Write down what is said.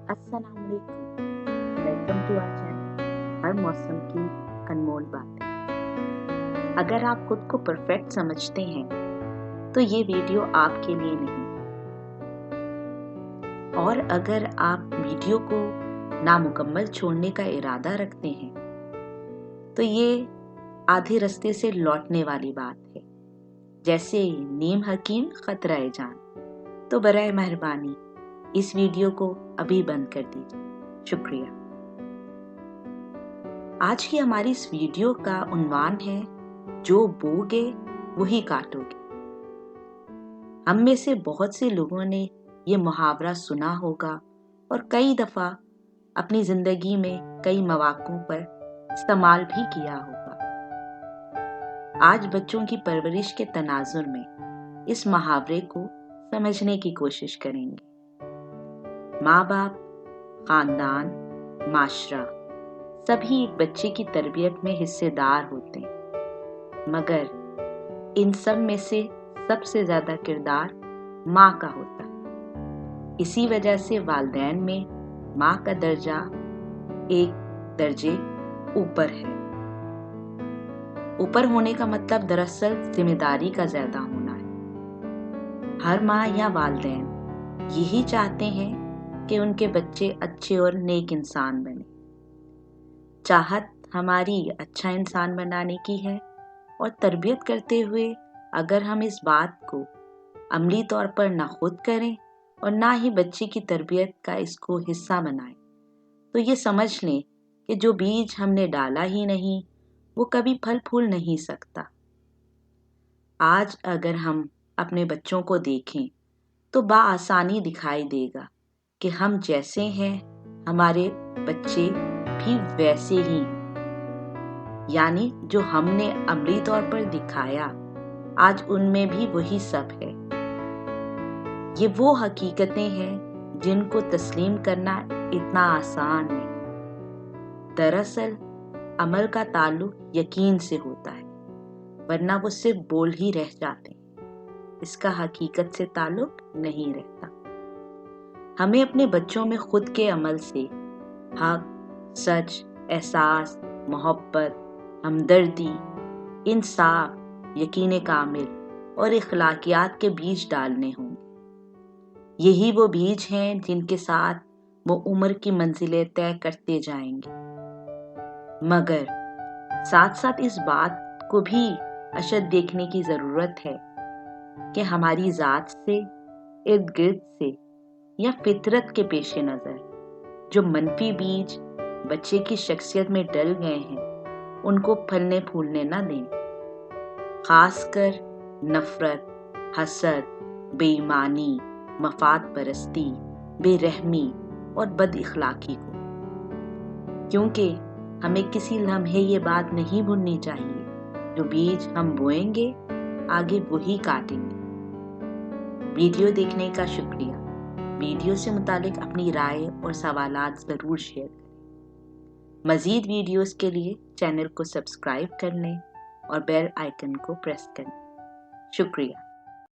अस्सलाम वालेकुम। Welcome to our channel हर मौसम की अनमोल बातें। अगर आप खुद को परफेक्ट समझते हैं तो ये वीडियो आपके लिए नहीं, और अगर आप वीडियो को नामुकम्मल छोड़ने का इरादा रखते हैं तो ये आधे रास्ते से लौटने वाली बात है। जैसे नीम हकीम खतरा जान। तो बराए मेहरबानी इस वीडियो को अभी बंद कर दीजिए। शुक्रिया। आज की हमारी इस वीडियो का उन्वान है, जो बोगे वही काटोगे। हम में से बहुत से लोगों ने ये मुहावरा सुना होगा और कई दफा अपनी जिंदगी में कई मौक़ों पर इस्तेमाल भी किया होगा। आज बच्चों की परवरिश के तनाजुर में इस मुहावरे को समझने की कोशिश करेंगे। माँ बाप, खानदान, माशरा सभी एक बच्चे की तरबियत में हिस्सेदार होते हैं, मगर इन सब में से सबसे ज्यादा किरदार माँ का होता है। इसी वजह से वालिदैन में माँ का दर्जा एक दर्जे ऊपर है। ऊपर होने का मतलब दरअसल जिम्मेदारी का ज्यादा होना है। हर माँ या वालिदैन यही चाहते हैं कि उनके बच्चे अच्छे और नेक इंसान बने। चाहत हमारी अच्छा इंसान बनाने की है, और तरबियत करते हुए अगर हम इस बात को अमली तौर पर ना खुद करें और ना ही बच्चे की तरबियत का इसको हिस्सा बनाएं, तो ये समझ लें कि जो बीज हमने डाला ही नहीं वो कभी फल फूल नहीं सकता। आज अगर हम अपने बच्चों को देखें तो बआसानी दिखाई देगा कि हम जैसे हैं हमारे बच्चे भी वैसे ही हैं। यानी जो हमने अमली तौर पर दिखाया आज उनमें भी वही सब है। ये वो हकीकतें हैं जिनको तस्लीम करना इतना आसान नहीं। दरअसल अमल का ताल्लुक यकीन से होता है, वरना वो सिर्फ बोल ही रह जाते हैं, इसका हकीकत से ताल्लुक नहीं रहता। हमें अपने बच्चों में खुद के अमल से हक, सच, एहसास, मोहब्बत, हमदर्दी, इंसाफ, यकीन कामिल और इखलाकियात के बीज डालने होंगे। यही वो बीज हैं जिनके साथ वो उम्र की मंजिलें तय करते जाएंगे। मगर साथ साथ इस बात को भी अशद देखने की जरूरत है कि हमारी जात से, इर्द गिर्द से या फितरत के पेश नजर जो मनफी बीज बच्चे की शख्सियत में डल गए हैं उनको फलने फूलने न दें। खासकर नफरत, हसद, बेईमानी, मफाद परस्ती, बेरहमी और बद इखलाकी को। क्योंकि हमें किसी लम्हे ये बात नहीं भूलनी चाहिए, जो बीज हम बोएंगे आगे वही काटेंगे। वीडियो देखने का शुक्रिया। वीडियो से मुतालिक अपनी राय और सवालात ज़रूर शेयर करें। मज़ीद वीडियोस के लिए चैनल को सब्सक्राइब कर लें और बेल आइकन को प्रेस करें। शुक्रिया।